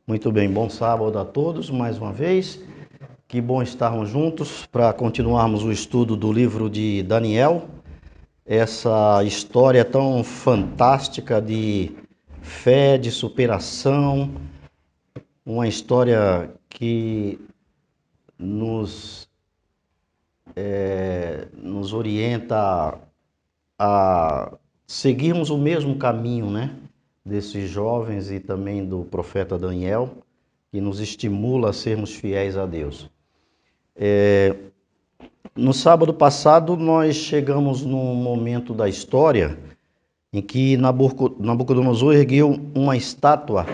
Muito bem, bom sábado a todos mais uma vez. Que bom estarmos juntos para continuarmos o estudo do livro de Daniel. Essa história tão fantástica de fé, de superação, uma história que nos orienta a seguirmos o mesmo caminho, né? Desses jovens e também do profeta Daniel, que nos estimula a sermos fiéis a Deus. No sábado passado, nós chegamos num momento da história em que Nabucodonosor ergueu uma estátua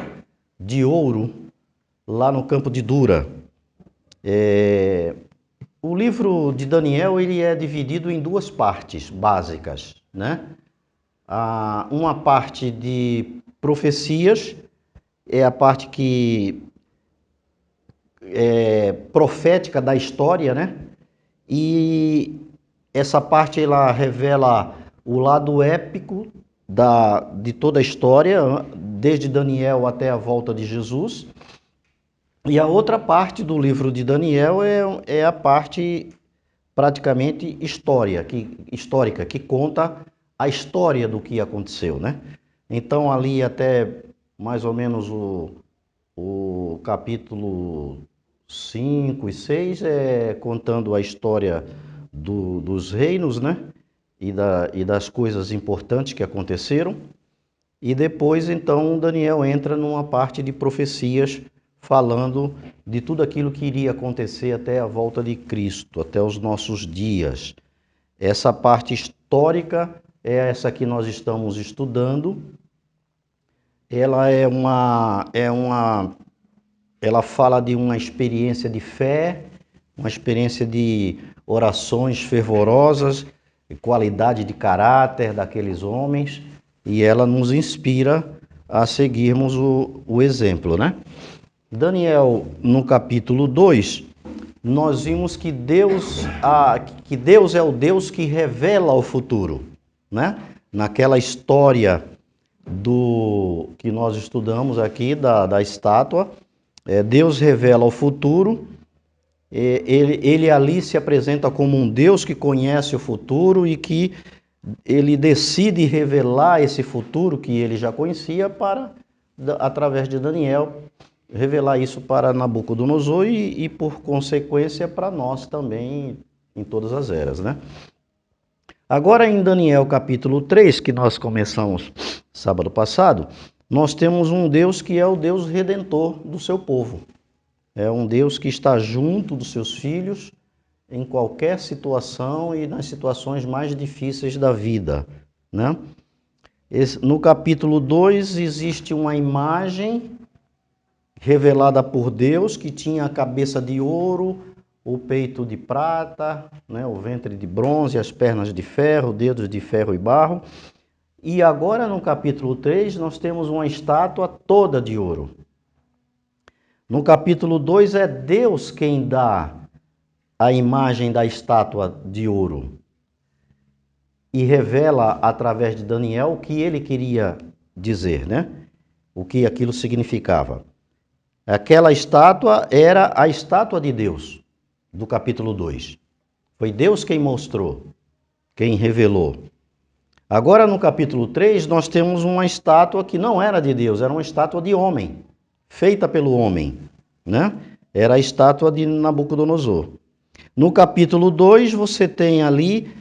de ouro lá no campo de Dura. O livro de Daniel ele é dividido em duas partes básicas, né? Uma parte de profecias, é a parte que é profética da história, né? E essa parte ela revela o lado épico de toda a história, desde Daniel até a volta de Jesus. E a outra parte do livro de Daniel é a parte praticamente histórica, que conta a história do que aconteceu, né? Então ali até mais ou menos o capítulo 5 e 6 é contando a história dos reinos, né? E das coisas importantes que aconteceram. E depois, então, Daniel entra numa parte de profecias falando de tudo aquilo que iria acontecer até a volta de Cristo, até os nossos dias. Essa parte histórica é essa que nós estamos estudando. Ela ela fala de uma experiência de fé, uma experiência de orações fervorosas, qualidade de caráter daqueles homens, e ela nos inspira a seguirmos o exemplo, né? Daniel, no capítulo 2, nós vimos que Deus é o Deus que revela o futuro, né? Naquela história que nós estudamos aqui da estátua, Deus revela o futuro. Ele ali se apresenta como um Deus que conhece o futuro e que ele decide revelar esse futuro que ele já conhecia através de Daniel, revelar isso para Nabucodonosor e por consequência, para nós também em todas as eras, né? Agora em Daniel capítulo 3, que nós começamos sábado passado, nós temos um Deus que é o Deus redentor do seu povo. É um Deus que está junto dos seus filhos em qualquer situação e nas situações mais difíceis da vida, né? No capítulo 2 existe uma imagem revelada por Deus que tinha a cabeça de ouro, o peito de prata, né? O ventre de bronze, as pernas de ferro, dedos de ferro e barro. E agora no capítulo 3 nós temos uma estátua toda de ouro. No capítulo 2 é Deus quem dá a imagem da estátua de ouro e revela através de Daniel o que ele queria dizer, né? O que aquilo significava. Aquela estátua era a estátua de Deus, do capítulo 2. Foi Deus quem mostrou, quem revelou. Agora no capítulo 3 nós temos uma estátua que não era de Deus, era uma estátua de homem, feita pelo homem, né? Era a estátua de Nabucodonosor. No capítulo 2 você tem ali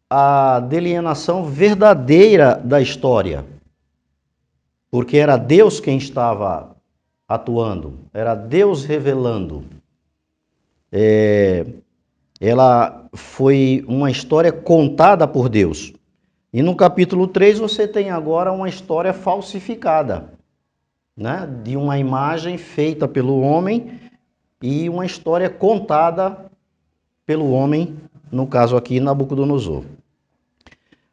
a delineação verdadeira da história, porque era Deus quem estava atuando, era Deus revelando. Ela foi uma história contada por Deus. E no capítulo 3 você tem agora uma história falsificada, né? De uma imagem feita pelo homem e uma história contada pelo homem, no caso aqui Nabucodonosor.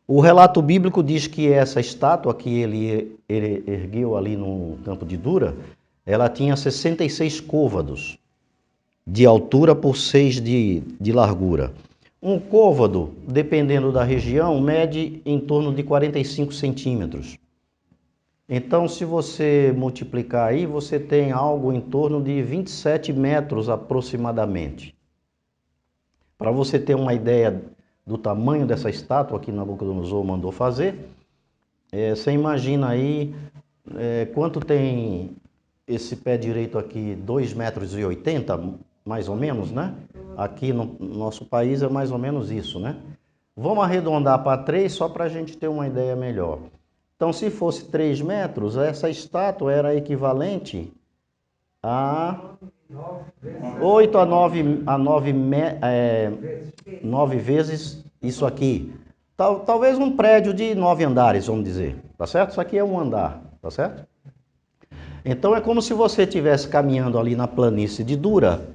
O relato bíblico diz que essa estátua que ele ergueu ali no campo de Dura, ela tinha 66 côvados de altura por 6 de largura. Um côvado, dependendo da região, mede em torno de 45 centímetros. Então, se você multiplicar aí, você tem algo em torno de 27 metros aproximadamente. Para você ter uma ideia do tamanho dessa estátua que Nabucodonosor mandou fazer, você imagina aí quanto tem esse pé direito aqui, 2,80 m, mais ou menos, né? Aqui no nosso país é mais ou menos isso, né? Vamos arredondar para 3 só para a gente ter uma ideia melhor. Então, se fosse 3 metros, essa estátua era equivalente a 8 a 9 vezes isso aqui. Talvez um prédio de 9 andares, vamos dizer, tá certo? Isso aqui é um andar, tá certo? Então é como se você estivesse caminhando ali na planície de Dura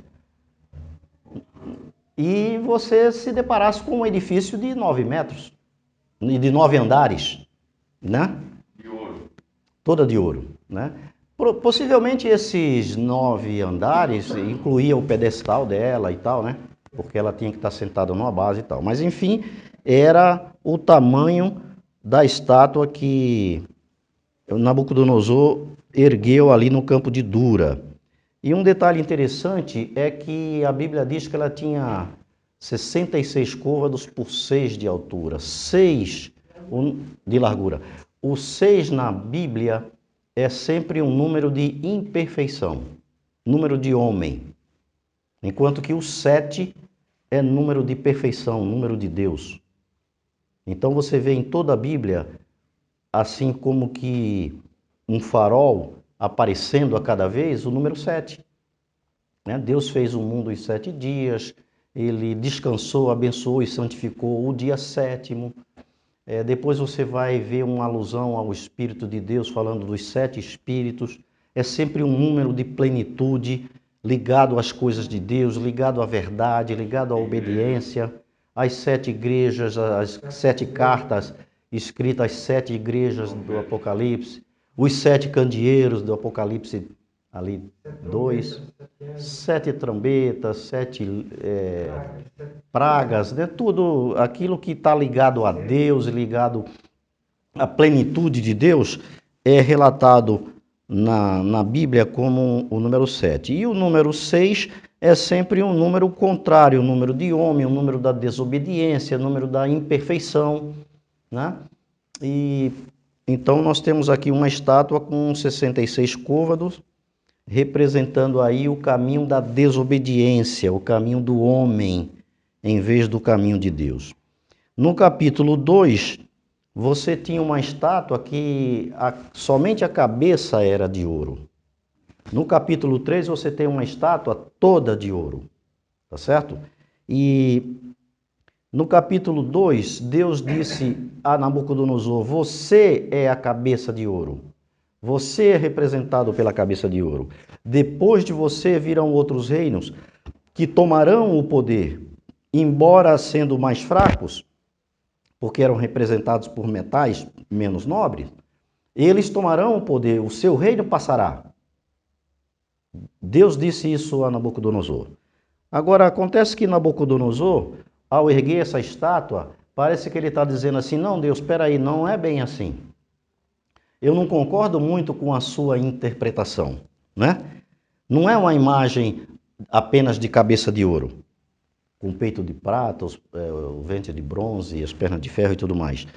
e você se deparasse com um edifício de 9 metros, de 9 andares, né? De ouro. Toda de ouro, né? Possivelmente esses 9 andares incluía o pedestal dela e tal, né? Porque ela tinha que estar sentada numa base e tal. Mas enfim, era o tamanho da estátua que Nabucodonosor ergueu ali no campo de Dura. E um detalhe interessante é que a Bíblia diz que ela tinha 66 côvados por 6 de altura, 6 de largura. O 6 na Bíblia é sempre um número de imperfeição, número de homem, enquanto que o 7 é número de perfeição, número de Deus. Então você vê em toda a Bíblia, assim como que um farol aparecendo a cada vez, o número 7. Né? Deus fez o mundo em 7 dias, ele descansou, abençoou e santificou o dia 7º. Depois você vai ver uma alusão ao Espírito de Deus, falando dos 7 Espíritos. É sempre um número de plenitude, ligado às coisas de Deus, ligado à verdade, ligado à obediência. As 7 igrejas, as 7 cartas escritas às 7 igrejas do Apocalipse, os 7 candeeiros do Apocalipse ali 2, 7 trombetas, 7 pragas, né? Tudo aquilo que está ligado a Deus, ligado à plenitude de Deus, é relatado na Bíblia como o número 7. E o número 6 é sempre um número contrário, o número de homem, o número da desobediência, o número da imperfeição, né? E então nós temos aqui uma estátua com 66 côvados, representando aí o caminho da desobediência, o caminho do homem, em vez do caminho de Deus. No capítulo 2, você tinha uma estátua que somente a cabeça era de ouro. No capítulo 3, você tem uma estátua toda de ouro, tá certo? E no capítulo 2, Deus disse a Nabucodonosor: você é a cabeça de ouro. Você é representado pela cabeça de ouro. Depois de você virão outros reinos que tomarão o poder, embora sendo mais fracos, porque eram representados por metais menos nobres, eles tomarão o poder, o seu reino passará. Deus disse isso a Nabucodonosor. Agora, acontece que Nabucodonosor, ao erguer essa estátua, parece que ele está dizendo assim: não, Deus, espera aí, não é bem assim. Eu não concordo muito com a sua interpretação, né? Não é uma imagem apenas de cabeça de ouro, com peito de prata, o ventre de bronze, as pernas de ferro e tudo mais.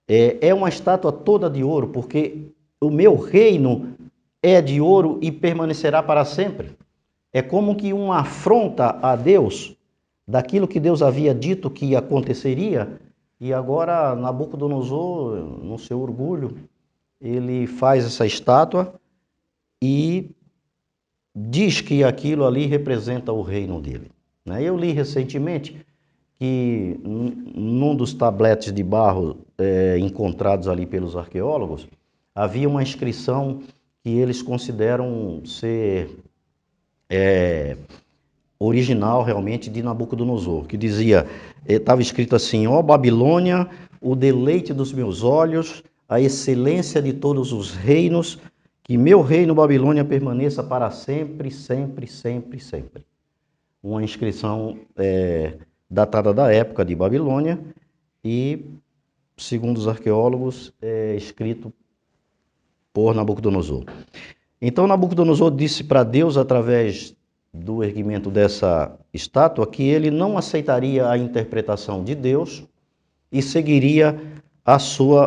É uma estátua toda de ouro, porque o meu reino é de ouro e permanecerá para sempre. É como que uma afronta a Deus, daquilo que Deus havia dito que aconteceria, e agora Nabucodonosor, no seu orgulho, ele faz essa estátua e diz que aquilo ali representa o reino dele. Eu li recentemente que num dos tabletes de barro encontrados ali pelos arqueólogos, havia uma inscrição que eles consideram ser original realmente de Nabucodonosor, que dizia, estava escrito assim: ó Babilônia, o deleite dos meus olhos, a excelência de todos os reinos, que meu reino Babilônia permaneça para sempre, sempre, sempre, sempre. Uma inscrição datada da época de Babilônia e, segundo os arqueólogos, escrito por Nabucodonosor. Então Nabucodonosor disse para Deus, através do erguimento dessa estátua, que ele não aceitaria a interpretação de Deus e seguiria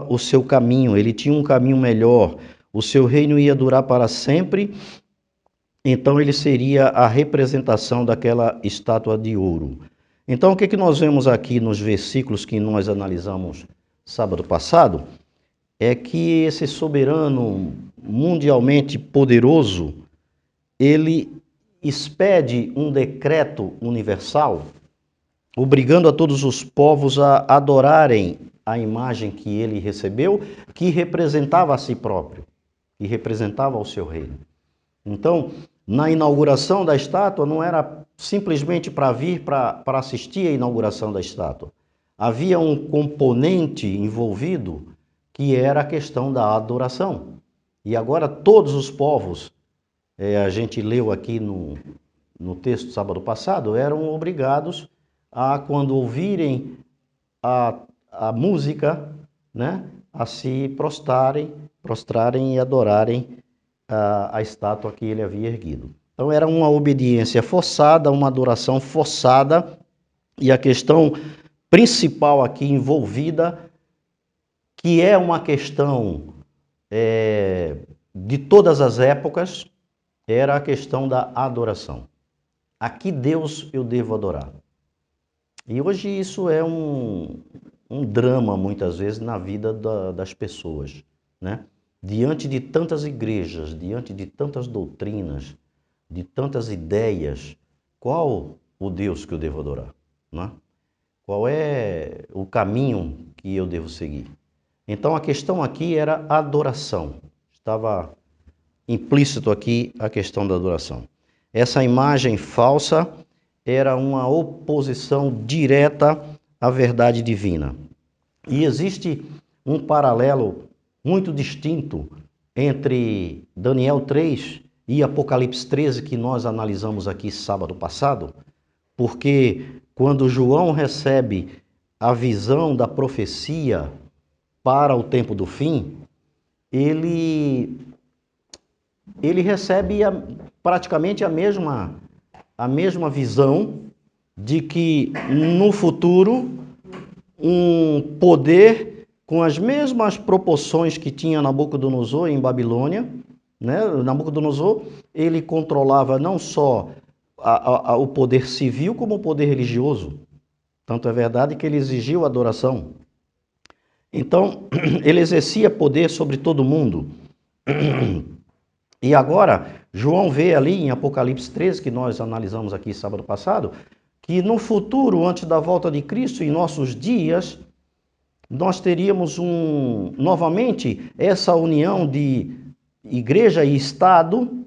o seu caminho. Ele tinha um caminho melhor, o seu reino ia durar para sempre, então ele seria a representação daquela estátua de ouro. Então o que nós vemos aqui nos versículos que nós analisamos sábado passado, é que esse soberano mundialmente poderoso, ele expede um decreto universal, obrigando a todos os povos a adorarem a imagem que ele recebeu, que representava a si próprio, que representava o seu reino. Então, na inauguração da estátua, não era simplesmente para vir para assistir a inauguração da estátua. Havia um componente envolvido que era a questão da adoração. E agora todos os povos, a gente leu aqui no texto do sábado passado, eram obrigados a, quando ouvirem a música, né, a se prostrarem e adorarem a estátua que ele havia erguido. Então era uma obediência forçada, uma adoração forçada, e a questão principal aqui envolvida, que é uma questão de todas as épocas, era a questão da adoração. A que Deus eu devo adorar? E hoje isso é um drama, muitas vezes, na vida das pessoas, né? Diante de tantas igrejas, diante de tantas doutrinas, de tantas ideias, qual o Deus que eu devo adorar, né? Qual é o caminho que eu devo seguir? Então a questão aqui era adoração. Estava implícito aqui a questão da adoração. Essa imagem falsa era uma oposição direta à verdade divina. E existe um paralelo muito distinto entre Daniel 3 e Apocalipse 13, que nós analisamos aqui sábado passado, porque quando João recebe a visão da profecia para o tempo do fim, ele recebe praticamente a mesma visão de que no futuro um poder com as mesmas proporções que tinha Nabucodonosor em Babilônia, né? Nabucodonosor, ele controlava não só o poder civil como o poder religioso. Tanto é verdade que ele exigiu adoração. Então, ele exercia poder sobre todo mundo. E agora, João vê ali em Apocalipse 13, que nós analisamos aqui sábado passado, que no futuro, antes da volta de Cristo, em nossos dias, nós teríamos novamente essa união de igreja e Estado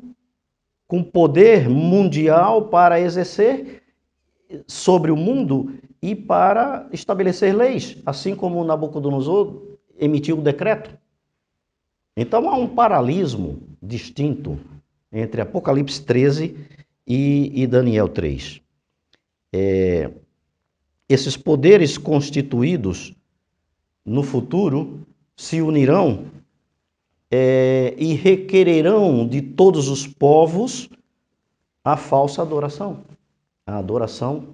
com poder mundial para exercer sobre o mundo e para estabelecer leis, assim como Nabucodonosor emitiu o decreto. Então há um paralelismo distinto entre Apocalipse 13 e Daniel 3. Esses poderes constituídos no futuro se unirão e requererão de todos os povos a falsa adoração. A adoração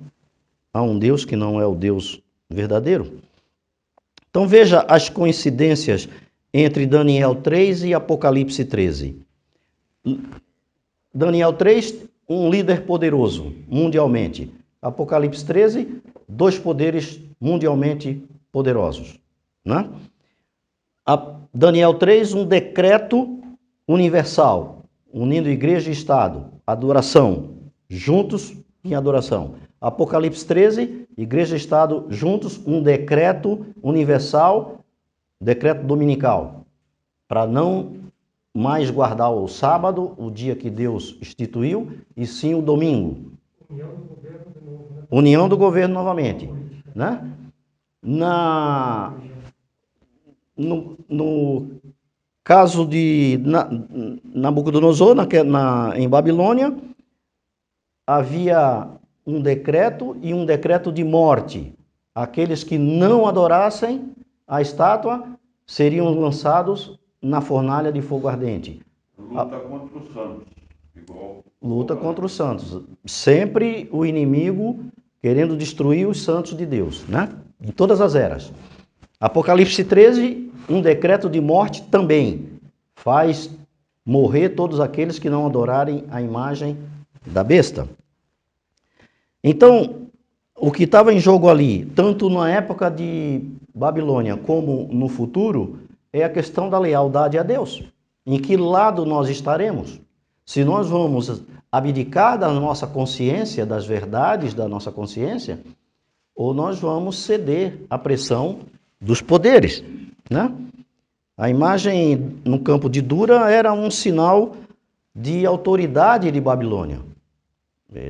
a um Deus que não é o Deus verdadeiro. Então veja as coincidências entre Daniel 3 e Apocalipse 13. Daniel 3, um líder poderoso mundialmente. Apocalipse 13, dois poderes mundialmente poderosos, né? Daniel 3, um decreto universal, unindo igreja e Estado, adoração, juntos em adoração. Apocalipse 13, igreja e Estado juntos, um decreto universal, decreto dominical, para não mais guardar o sábado, o dia que Deus instituiu, e sim o domingo. União do governo novamente, né? No caso de Nabucodonosor, em Babilônia, havia um decreto e um decreto de morte. Aqueles que não adorassem a estátua seriam lançados na fornalha de fogo ardente. Luta contra os santos. Igual... Luta contra os santos. Sempre o inimigo querendo destruir os santos de Deus, né? Em todas as eras. Apocalipse 13, um decreto de morte também faz morrer todos aqueles que não adorarem a imagem da besta. Então, o que estava em jogo ali, tanto na época de Babilônia como no futuro, é a questão da lealdade a Deus. Em que lado nós estaremos? Se nós vamos abdicar da nossa consciência, das verdades da nossa consciência, ou nós vamos ceder à pressão dos poderes, né? A imagem no campo de Dura era um sinal de autoridade de Babilônia.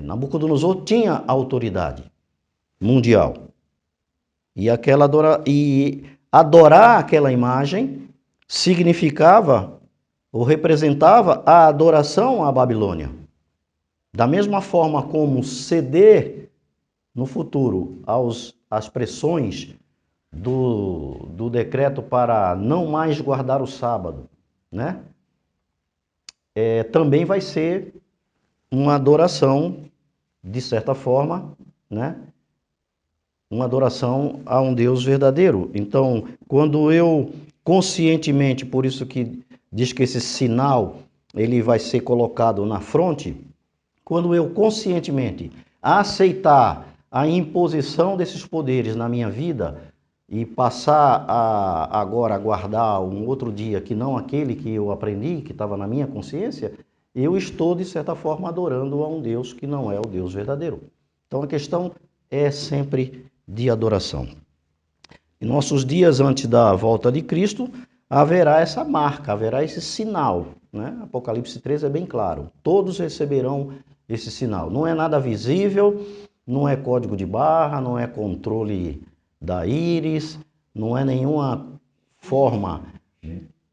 Nabucodonosor tinha autoridade mundial. E adorar aquela imagem significava ou representava a adoração à Babilônia. Da mesma forma como ceder no futuro às pressões do decreto para não mais guardar o sábado, né? Também vai ser uma adoração, de certa forma, né? Uma adoração a um Deus verdadeiro. Então, quando eu conscientemente, por isso que diz que esse sinal ele vai ser colocado na fronte, quando eu conscientemente aceitar a imposição desses poderes na minha vida e passar agora a guardar um outro dia que não aquele que eu aprendi, que estava na minha consciência, eu estou, de certa forma, adorando a um Deus que não é o Deus verdadeiro. Então, a questão é sempre de adoração. Em nossos dias, antes da volta de Cristo, haverá essa marca, haverá esse sinal, né? Apocalipse 13 é bem claro. Todos receberão esse sinal. Não é nada visível, não é código de barra, não é controle da íris, não é nenhuma forma,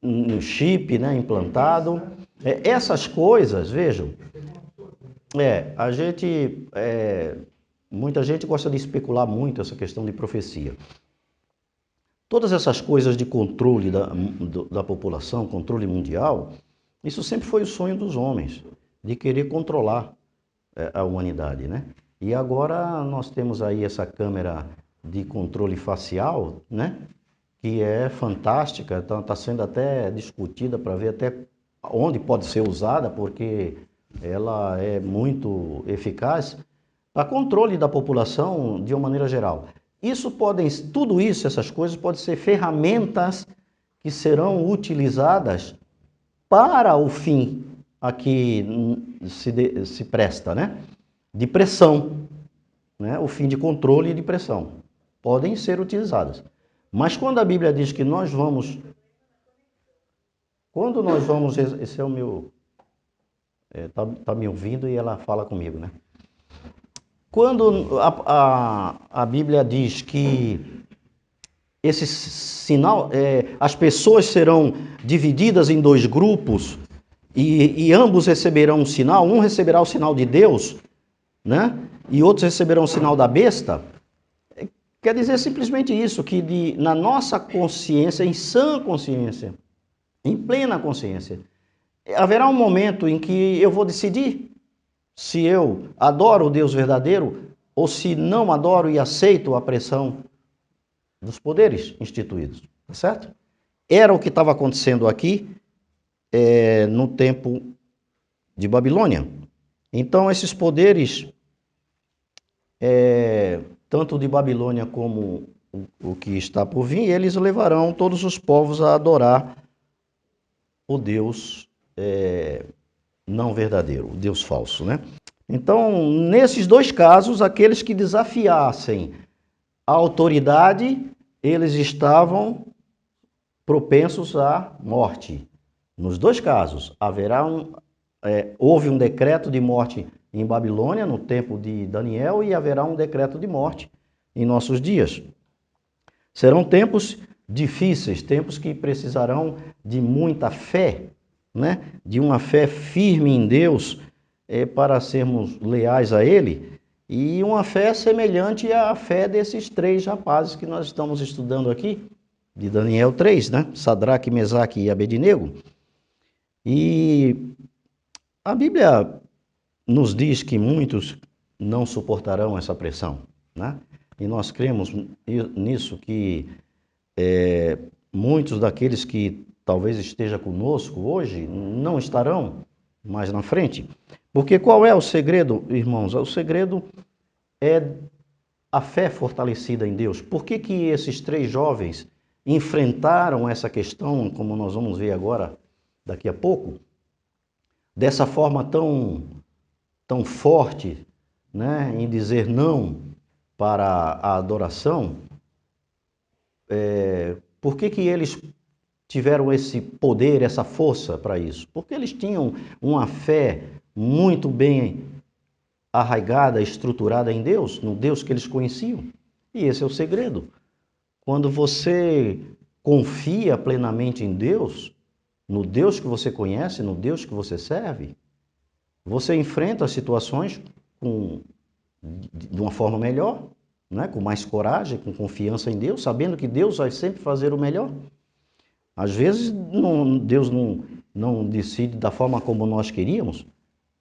um chip, né, implantado. Essas coisas, vejam, muita gente gosta de especular muito essa questão de profecia. Todas essas coisas de controle da população, controle mundial, isso sempre foi o sonho dos homens, de querer controlar a humanidade, né? E agora nós temos aí essa câmera de controle facial, né? Que é fantástica, está sendo até discutida para ver até onde pode ser usada, porque ela é muito eficaz para controle da população de uma maneira geral. Tudo isso, essas coisas, podem ser ferramentas que serão utilizadas para o fim a que se presta, né? De pressão, né? O fim de controle e de pressão. Podem ser utilizadas. Mas quando a Bíblia diz que nós vamos... Esse é o meu... Tá me ouvindo e ela fala comigo, né? Quando a Bíblia diz que esse sinal, as pessoas serão divididas em dois grupos e ambos receberão um sinal, um receberá o sinal de Deus, né? E outros receberão o sinal da besta, quer dizer simplesmente isso, que na nossa consciência, em sã consciência, em plena consciência, haverá um momento em que eu vou decidir se eu adoro o Deus verdadeiro ou se não adoro e aceito a pressão dos poderes instituídos, tá certo? Era o que estava acontecendo aqui no tempo de Babilônia. Então, esses poderes, tanto de Babilônia como o que está por vir, eles levarão todos os povos a adorar o Deus não verdadeiro, o Deus falso, né? Então, nesses dois casos, aqueles que desafiassem a autoridade, eles estavam propensos à morte. Nos dois casos, houve um decreto de morte em Babilônia, no tempo de Daniel, e haverá um decreto de morte em nossos dias. Serão tempos difíceis, tempos que precisarão de muita fé, né? De uma fé firme em Deus, para sermos leais a Ele, e uma fé semelhante à fé desses três rapazes que nós estamos estudando aqui, de Daniel 3, né? Sadraque, Mesaque e Abednego. E a Bíblia nos diz que muitos não suportarão essa pressão, né? E nós cremos nisso, que muitos daqueles que talvez estejam conosco hoje não estarão mais na frente. Porque qual é o segredo, irmãos? O segredo é a fé fortalecida em Deus. Por que que esses 3 jovens enfrentaram essa questão, como nós vamos ver agora, daqui a pouco, dessa forma tão forte, né, em dizer não para a adoração? Por que que eles tiveram esse poder, essa força para isso? Porque eles tinham uma fé muito bem arraigada, estruturada em Deus, no Deus que eles conheciam. E esse é o segredo. Quando você confia plenamente em Deus, no Deus que você conhece, no Deus que você serve, você enfrenta as situações de uma forma melhor, né? Com mais coragem, com confiança em Deus, sabendo que Deus vai sempre fazer o melhor. Às vezes Deus não decide da forma como nós queríamos,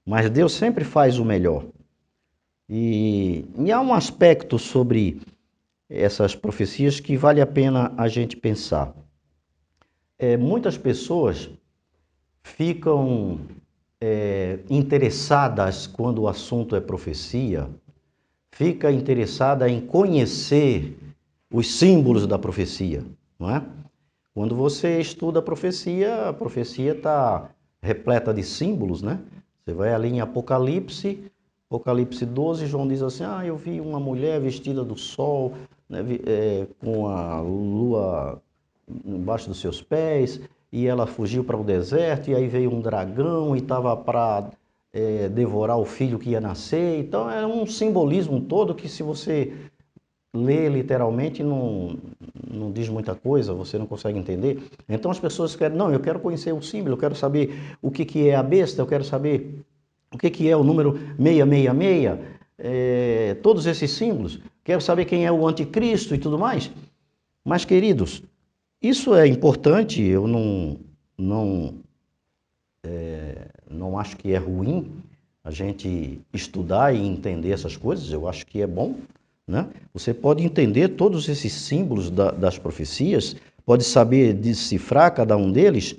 mas Deus sempre faz o melhor. E há um aspecto sobre essas profecias que vale a pena a gente pensar. Muitas pessoas ficam interessadas quando o assunto é profecia, fica interessada em conhecer os símbolos da profecia, não é? Quando você estuda a profecia está repleta de símbolos, né? Você vai ali em Apocalipse 12, João diz assim, eu vi uma mulher vestida do sol, né, com a lua embaixo dos seus pés, e ela fugiu para o deserto, e aí veio um dragão e estava para devorar o filho que ia nascer. Então é um simbolismo todo que, se você lê literalmente, não diz muita coisa, você não consegue entender. Então as pessoas querem, não, eu quero conhecer o símbolo, eu quero saber o que é a besta, eu quero saber o que é o número 666, todos esses símbolos, quero saber quem é o anticristo e tudo mais. Mas, queridos, isso é importante, eu não acho que é ruim a gente estudar e entender essas coisas, eu acho que é bom, né? Você pode entender todos esses símbolos das profecias, pode saber decifrar cada um deles,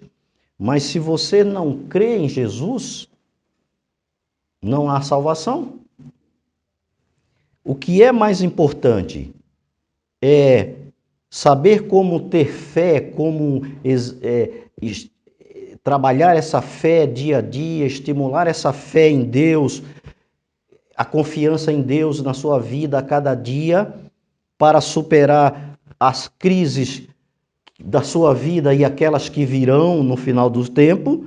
mas se você não crê em Jesus, não há salvação. O que é mais importante é saber como ter fé, como trabalhar essa fé dia a dia, estimular essa fé em Deus, a confiança em Deus na sua vida a cada dia, para superar as crises da sua vida e aquelas que virão no final do tempo,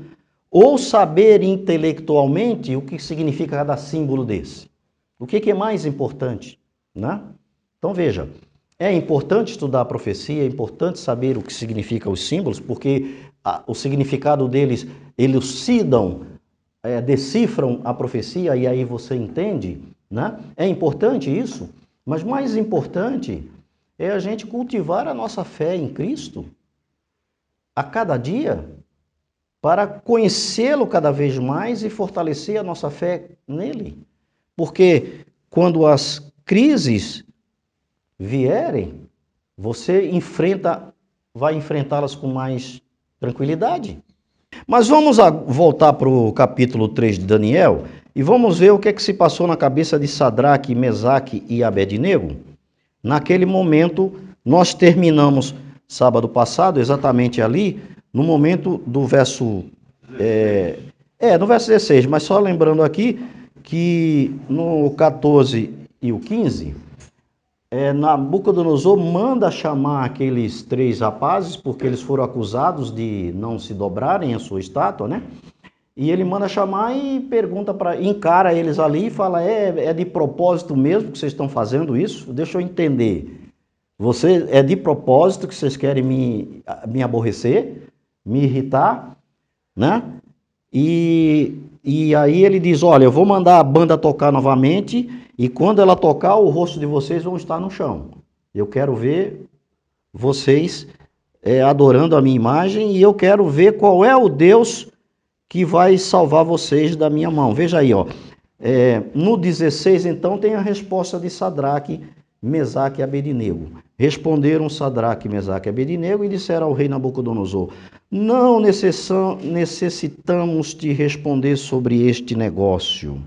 ou saber intelectualmente o que significa cada símbolo desse. O que é mais importante, né? Então veja, é importante estudar a profecia, é importante saber o que significa os símbolos, porque o significado deles elucidam, decifram a profecia, e aí você entende, né? É importante isso, mas mais importante é a gente cultivar a nossa fé em Cristo a cada dia, para conhecê-lo cada vez mais e fortalecer a nossa fé nele. Porque quando as crises vierem, você vai enfrentá-las com mais tranquilidade. Mas vamos voltar para o capítulo 3 de Daniel e vamos ver o que é que se passou na cabeça de Sadraque, Mesaque e Abednego. Naquele momento, nós terminamos sábado passado, exatamente ali, no momento do verso... no verso 16, mas só lembrando aqui que no 14 e o 15, Nabucodonosor manda chamar aqueles 3 rapazes, porque eles foram acusados de não se dobrarem a sua estátua, né? E ele manda chamar e pergunta encara eles ali e fala, é de propósito mesmo que vocês estão fazendo isso? Deixa eu entender. É de propósito que vocês querem me aborrecer, me irritar, né? E aí ele diz, olha, eu vou mandar a banda tocar novamente, e quando ela tocar, o rosto de vocês vão estar no chão. Eu quero ver vocês adorando a minha imagem, e eu quero ver qual é o Deus que vai salvar vocês da minha mão. Veja aí, ó. No 16, então, tem a resposta de Sadraque, Mesaque e Abednego. Responderam Sadraque, Mesaque e Abednego e disseram ao rei Nabucodonosor: não necessitamos te responder sobre este negócio.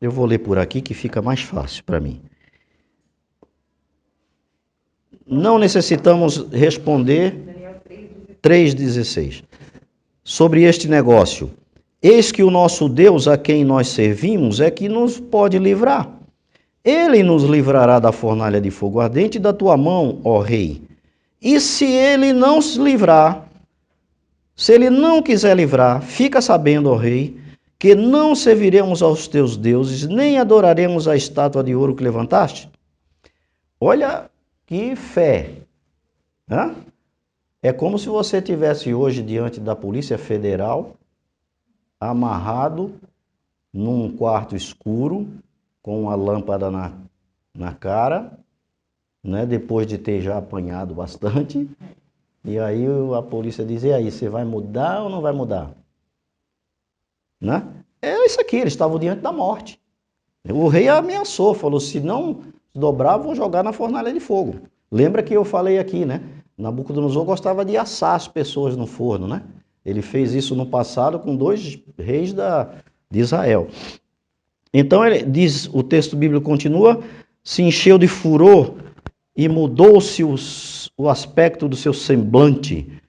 Eu vou ler por aqui que fica mais fácil para mim. Não necessitamos responder, 3,16, sobre este negócio. Eis que o nosso Deus, a quem nós servimos, é que nos pode livrar. Ele nos livrará da fornalha de fogo ardente e da tua mão, ó rei. E se ele não se livrar, se ele não quiser livrar, fica sabendo, ó rei, que não serviremos aos teus deuses, nem adoraremos a estátua de ouro que levantaste. Olha que fé. Hã? É como se você estivesse hoje diante da Polícia Federal, amarrado num quarto escuro, com uma lâmpada na cara, né? Depois de ter já apanhado bastante. E aí a polícia diz: e aí, você vai mudar ou não vai mudar? Né? É isso aqui, eles estavam diante da morte. O rei ameaçou, falou: se não dobrar, vou jogar na fornalha de fogo. Lembra que eu falei aqui, né? Nabucodonosor gostava de assar as pessoas no forno, né? Ele fez isso no passado com 2 reis de Israel. Então ele diz, o texto bíblico continua: se encheu de furor e mudou-se o aspecto do seu semblante.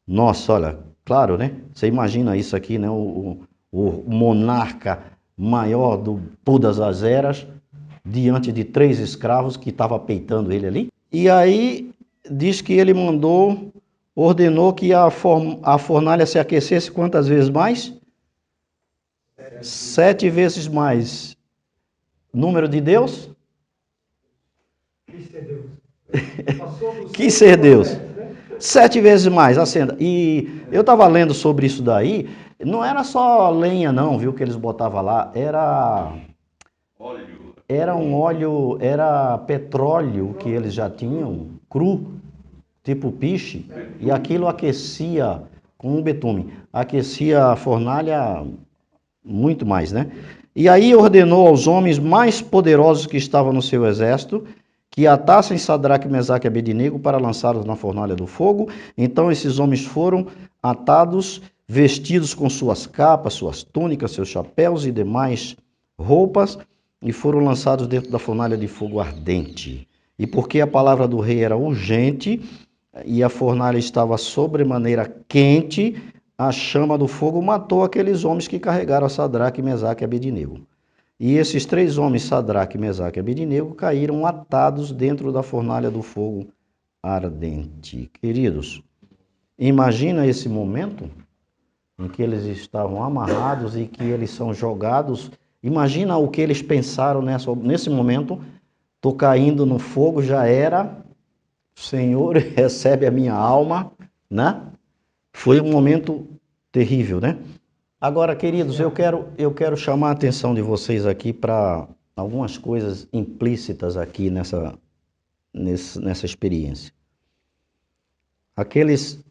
Nossa, olha, claro, né? Você imagina isso aqui, né? O monarca maior do todas as eras, diante de 3 escravos que estavam peitando ele ali. E aí diz que ele ordenou que a fornalha se aquecesse quantas vezes mais? 7 vezes mais. Número de Deus? Quis ser Deus. Quis ser Deus. 7 vezes mais, acenda. E eu estava lendo sobre isso daí, não era só lenha não, viu, que eles botavam lá, era um óleo, era petróleo que eles já tinham, cru, tipo piche, e aquilo aquecia com um betume, aquecia a fornalha muito mais, né? E aí ordenou aos homens mais poderosos que estavam no seu exército que atassem Sadraque, Mesaque e Abednego para lançá-los na fornalha do fogo. Então esses homens foram atados, vestidos com suas capas, suas túnicas, seus chapéus e demais roupas, e foram lançados dentro da fornalha de fogo ardente. E porque a palavra do rei era urgente e a fornalha estava sobremaneira quente, a chama do fogo matou aqueles homens que carregaram Sadraque, Mesaque e Abednego. E esses 3 homens, Sadraque, Mesaque e Abednego, caíram atados dentro da fornalha do fogo ardente. Queridos, imagina esse momento em que eles estavam amarrados e que eles são jogados. Imagina o que eles pensaram nesse momento. Estou caindo no fogo, já era. Senhor, recebe a minha alma, né? Foi um momento terrível, né? Agora, queridos, eu quero chamar a atenção de vocês aqui para algumas coisas implícitas aqui nessa experiência. Aqueles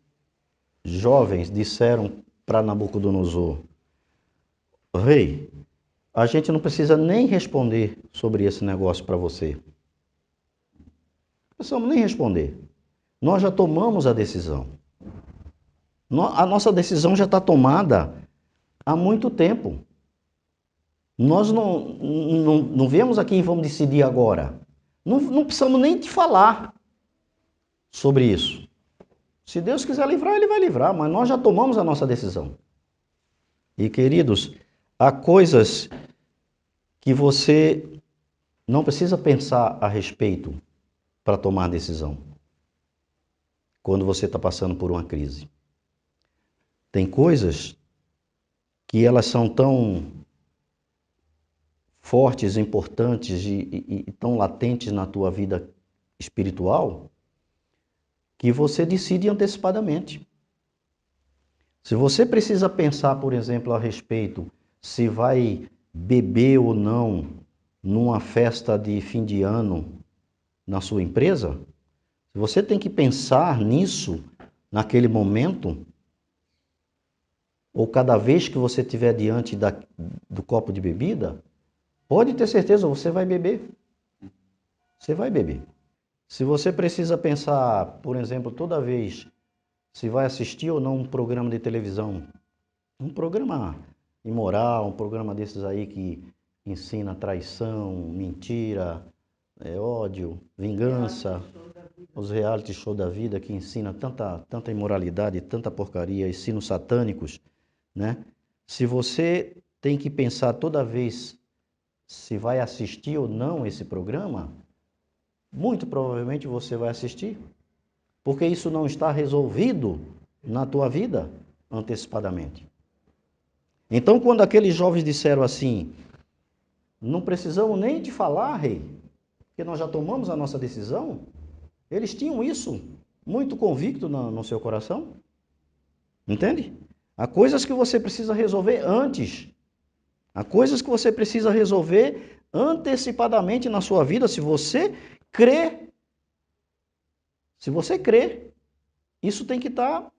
jovens disseram para Nabucodonosor: rei, a gente não precisa nem responder sobre esse negócio para você. Não precisamos nem responder. Nós já tomamos a decisão. A nossa decisão já está tomada há muito tempo. Nós não viemos aqui e vamos decidir agora. Não precisamos nem te falar sobre isso. Se Deus quiser livrar, Ele vai livrar, mas nós já tomamos a nossa decisão. E, queridos, há coisas que você não precisa pensar a respeito para tomar decisão quando você está passando por uma crise. Tem coisas que elas são tão fortes, importantes e tão latentes na tua vida espiritual que você decide antecipadamente. Se você precisa pensar, por exemplo, a respeito se vai beber ou não numa festa de fim de ano na sua empresa, Se você tem que pensar nisso, naquele momento, ou cada vez que você estiver diante do copo de bebida, pode ter certeza, você vai beber. Você vai beber. Se você precisa pensar, por exemplo, toda vez se vai assistir ou não um programa de televisão, um programa imoral, um programa desses aí que ensina traição, mentira, ódio, vingança, os reality show da vida que ensina tanta imoralidade, tanta porcaria, ensinos satânicos, né? Se você tem que pensar toda vez se vai assistir ou não esse programa, muito provavelmente você vai assistir, porque isso não está resolvido na tua vida antecipadamente. Então, quando aqueles jovens disseram assim, não precisamos nem te falar, rei, porque nós já tomamos a nossa decisão, eles tinham isso muito convicto no seu coração. Entende? Há coisas que você precisa resolver antes. Há coisas que você precisa resolver antecipadamente na sua vida, se você crê. Se você crê, isso tem que estar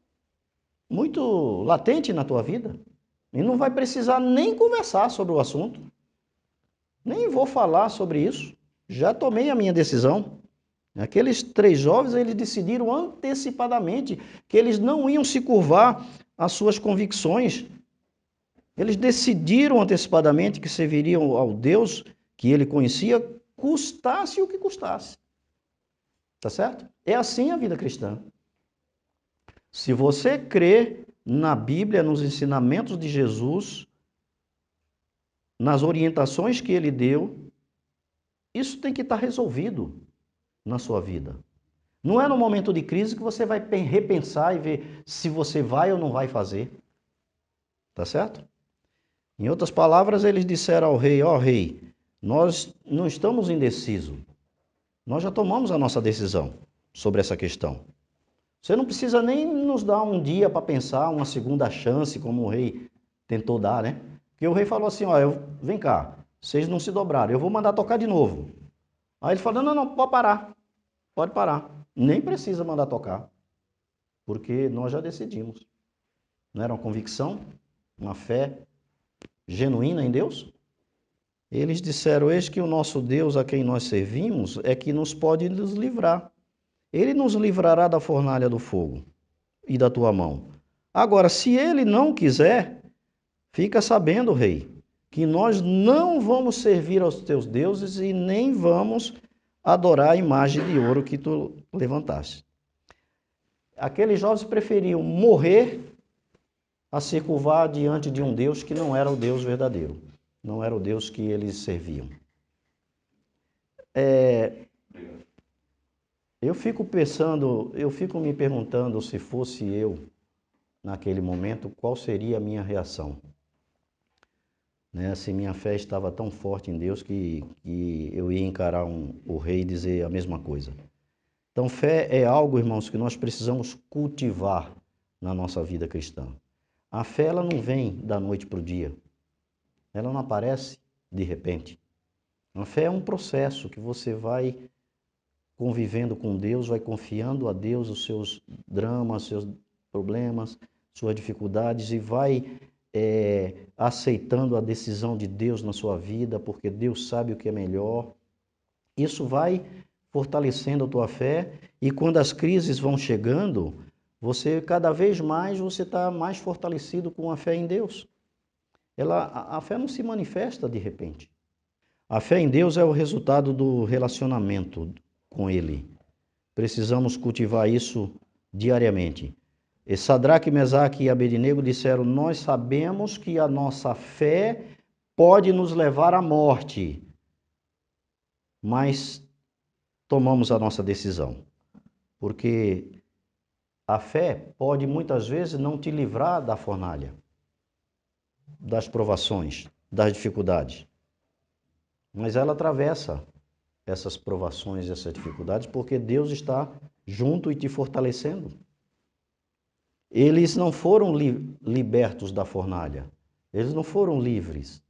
muito latente na tua vida. E não vai precisar nem conversar sobre o assunto. Nem vou falar sobre isso. Já tomei a minha decisão. Aqueles 3 jovens, eles decidiram antecipadamente que eles não iam se curvar às suas convicções. Eles decidiram antecipadamente que serviriam ao Deus que ele conhecia, custasse o que custasse. Tá certo? É assim a vida cristã. Se você crê na Bíblia, nos ensinamentos de Jesus, nas orientações que ele deu, isso tem que estar resolvido na sua vida. Não é no momento de crise que você vai repensar e ver se você vai ou não vai fazer. Tá certo? Em outras palavras, eles disseram ao rei, ó rei, nós não estamos indecisos. Nós já tomamos a nossa decisão sobre essa questão. Você não precisa nem nos dar um dia para pensar, uma segunda chance, como o rei tentou dar, né? Porque o rei falou assim, ó, vem cá, vocês não se dobraram, eu vou mandar tocar de novo. Aí ele falou, não, pode parar, pode parar. Nem precisa mandar tocar, porque nós já decidimos. Não era uma convicção, uma fé genuína em Deus? Eles disseram, eis que o nosso Deus a quem nós servimos é que nos pode nos livrar. Ele nos livrará da fornalha do fogo e da tua mão. Agora, se ele não quiser, fica sabendo, rei, que nós não vamos servir aos teus deuses e nem vamos adorar a imagem de ouro que tu levantaste. Aqueles jovens preferiam morrer a se curvar diante de um Deus que não era o Deus verdadeiro, não era o Deus que eles serviam. Eu fico me perguntando se fosse eu, naquele momento, qual seria a minha reação. Né? Se minha fé estava tão forte em Deus que eu ia encarar o rei e dizer a mesma coisa. Então, fé é algo, irmãos, que nós precisamos cultivar na nossa vida cristã. A fé, ela não vem da noite para o dia. Ela não aparece de repente. A fé é um processo que você vai convivendo com Deus, vai confiando a Deus os seus dramas, seus problemas, suas dificuldades e vai aceitando a decisão de Deus na sua vida, porque Deus sabe o que é melhor. Isso vai fortalecendo a tua fé e quando as crises vão chegando, cada vez mais você está mais fortalecido com a fé em Deus. A fé não se manifesta de repente. A fé em Deus é o resultado do relacionamento com Ele. Precisamos cultivar isso diariamente. E Sadraque, Mesaque e Abednego disseram, nós sabemos que a nossa fé pode nos levar à morte, mas tomamos a nossa decisão. Porque a fé pode muitas vezes não te livrar da fornalha, das provações, das dificuldades. Mas ela atravessa essas provações, essas dificuldades, porque Deus está junto e te fortalecendo. Eles não foram libertos da fornalha, eles não foram livres,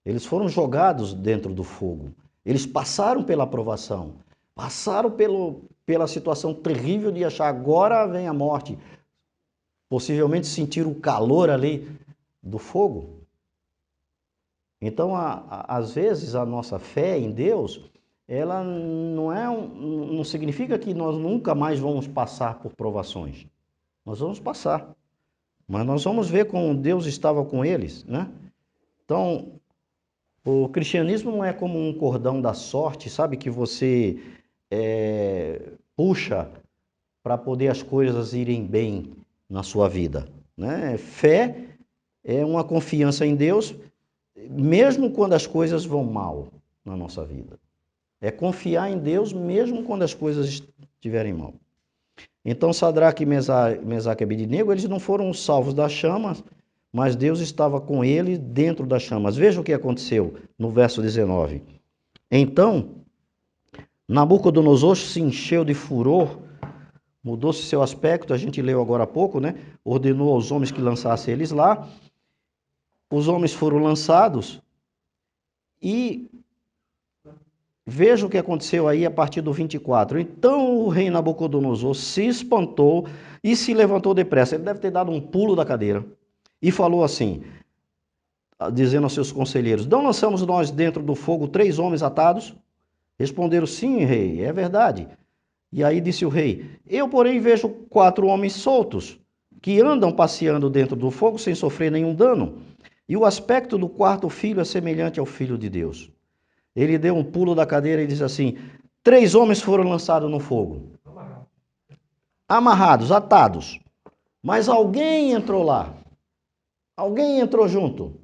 eles foram jogados dentro do fogo, eles passaram pela provação, passaram pela situação terrível de achar agora vem a morte, possivelmente sentir o calor ali do fogo. Então, às vezes, a nossa fé em Deus, ela não significa que nós nunca mais vamos passar por provações. Nós vamos passar, mas nós vamos ver como Deus estava com eles, né? Então, o cristianismo não é como um cordão da sorte, sabe? Que você puxa para poder as coisas irem bem na sua vida, né? Fé é uma confiança em Deus, mesmo quando as coisas vão mal na nossa vida. É confiar em Deus mesmo quando as coisas estiverem mal. Então, Sadraque, Mesaque e Abednego, eles não foram salvos das chamas, mas Deus estava com eles dentro das chamas. Veja o que aconteceu no verso 19. Então, Nabucodonosor se encheu de furor, mudou-se seu aspecto, a gente leu agora há pouco, né? Ordenou aos homens que lançassem eles lá. Os homens foram lançados e veja o que aconteceu aí a partir do 24. Então o rei Nabucodonosor se espantou e se levantou depressa. Ele deve ter dado um pulo da cadeira e falou assim, dizendo aos seus conselheiros: não lançamos nós dentro do fogo 3 homens atados? Responderam: sim, rei, é verdade. E aí disse o rei: eu, porém, vejo 4 homens soltos, que andam passeando dentro do fogo sem sofrer nenhum dano. E o aspecto do 4º filho é semelhante ao Filho de Deus. Ele deu um pulo da cadeira e disse assim: 3 homens foram lançados no fogo. Amarrados, atados. Mas alguém entrou lá. Alguém entrou junto.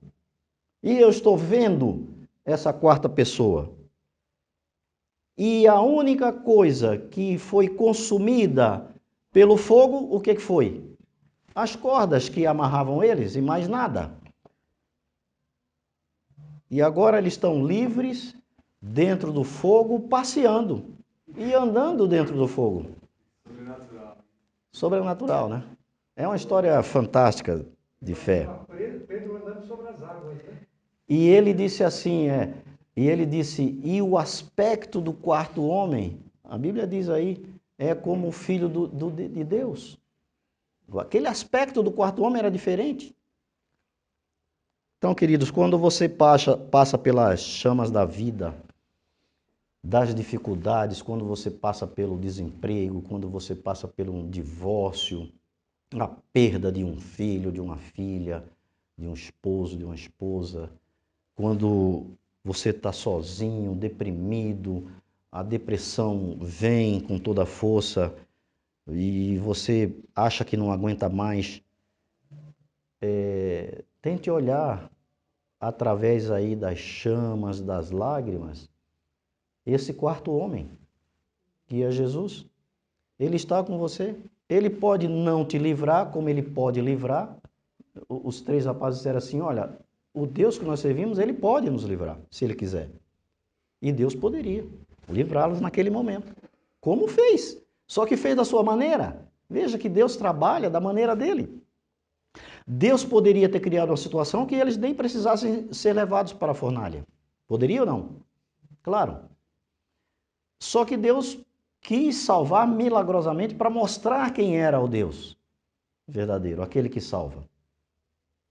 E eu estou vendo essa 4ª pessoa. E a única coisa que foi consumida pelo fogo, o que foi? As cordas que amarravam eles e mais nada. E agora eles estão livres dentro do fogo, passeando e andando dentro do fogo. Sobrenatural. Sobrenatural, né? É uma história fantástica de fé. Pedro andando sobre as águas, né? E ele disse assim, e o aspecto do 4º homem, a Bíblia diz aí, é como o filho de Deus. Aquele aspecto do 4º homem era diferente. Então, queridos, quando você passa pelas chamas da vida, das dificuldades, quando você passa pelo desemprego, quando você passa pelo um divórcio, a perda de um filho, de uma filha, de um esposo, de uma esposa, quando você está sozinho, deprimido, a depressão vem com toda a força e você acha que não aguenta mais, tente olhar através aí das chamas, das lágrimas, esse 4º homem, que é Jesus. Ele está com você. Ele pode não te livrar, como ele pode livrar. Os 3 rapazes disseram assim: olha, o Deus que nós servimos, ele pode nos livrar, se ele quiser. E Deus poderia livrá-los naquele momento. Como fez? Só que fez da sua maneira. Veja que Deus trabalha da maneira dele. Deus poderia ter criado uma situação que eles nem precisassem ser levados para a fornalha. Poderia ou não? Claro. Só que Deus quis salvar milagrosamente para mostrar quem era o Deus verdadeiro, aquele que salva.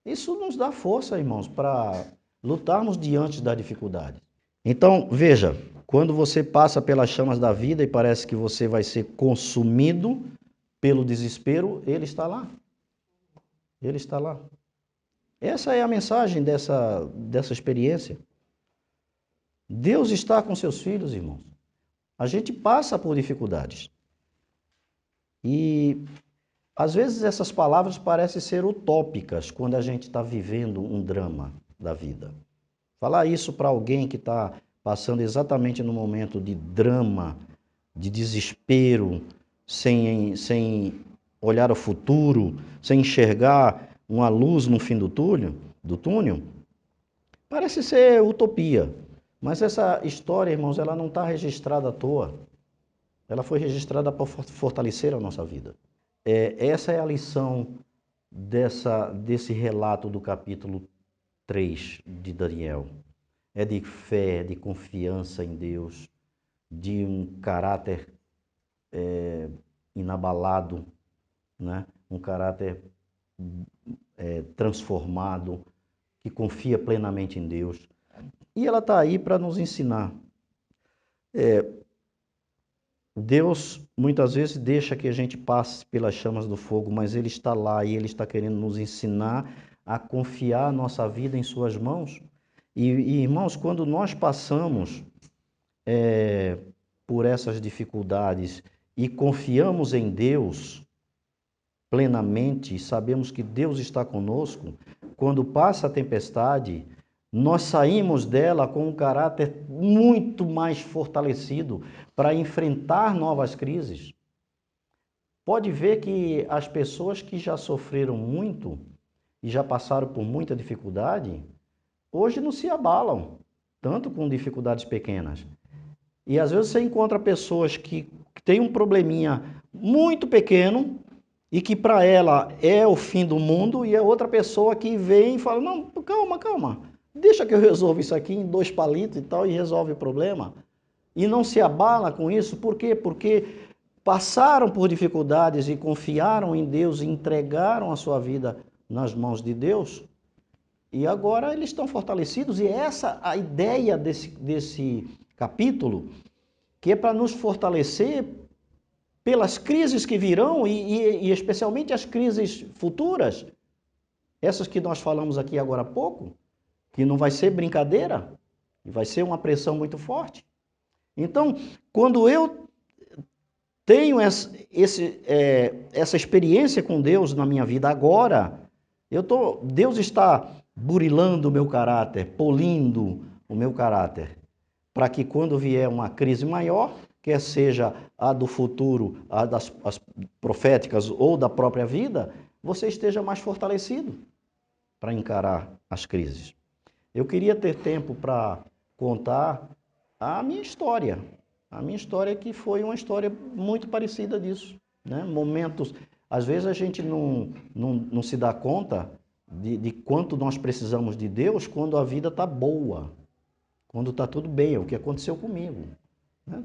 Isso nos dá força, irmãos, para lutarmos diante da dificuldade. Então, veja, quando você passa pelas chamas da vida e parece que você vai ser consumido pelo desespero, Ele está lá. Ele está lá. Essa é a mensagem dessa experiência. Deus está com seus filhos, irmãos. A gente passa por dificuldades. E, às vezes, essas palavras parecem ser utópicas quando a gente está vivendo um drama da vida. Falar isso para alguém que está passando exatamente no momento de drama, de desespero, sem olhar o futuro, sem enxergar uma luz no fim do túnel, parece ser utopia. Mas essa história, irmãos, ela não está registrada à toa. Ela foi registrada para fortalecer a nossa vida. Essa é a lição desse relato do capítulo 3 de Daniel. É de fé, de confiança em Deus, de um caráter inabalado, né? Um caráter transformado, que confia plenamente em Deus. E ela está aí para nos ensinar. Deus muitas vezes deixa que a gente passe pelas chamas do fogo, mas Ele está lá e Ele está querendo nos ensinar a confiar a nossa vida em Suas mãos. E irmãos, quando nós passamos por essas dificuldades e confiamos em Deus plenamente, sabemos que Deus está conosco, quando passa a tempestade, nós saímos dela com um caráter muito mais fortalecido para enfrentar novas crises. Pode ver que as pessoas que já sofreram muito e já passaram por muita dificuldade, hoje não se abalam, tanto com dificuldades pequenas. E às vezes você encontra pessoas que têm um probleminha muito pequeno e que para ela é o fim do mundo, e a outra pessoa que vem e fala, não, calma, deixa que eu resolvo isso aqui em 2 palitos e tal, e resolve o problema. E não se abala com isso, por quê? Porque passaram por dificuldades e confiaram em Deus e entregaram a sua vida nas mãos de Deus, e agora eles estão fortalecidos, e essa a ideia desse capítulo, que é para nos fortalecer pelas crises que virão e especialmente as crises futuras, essas que nós falamos aqui agora há pouco, que não vai ser brincadeira, vai ser uma pressão muito forte. Então, quando eu tenho essa experiência com Deus na minha vida agora, Deus está burilando o meu caráter, polindo o meu caráter, para que quando vier uma crise maior, quer seja a do futuro, as proféticas ou da própria vida, você esteja mais fortalecido para encarar as crises. Eu queria ter tempo para contar a minha história que foi uma história muito parecida disso, né? Momentos, às vezes a gente não se dá conta de quanto nós precisamos de Deus quando a vida está boa, quando está tudo bem, é o que aconteceu comigo.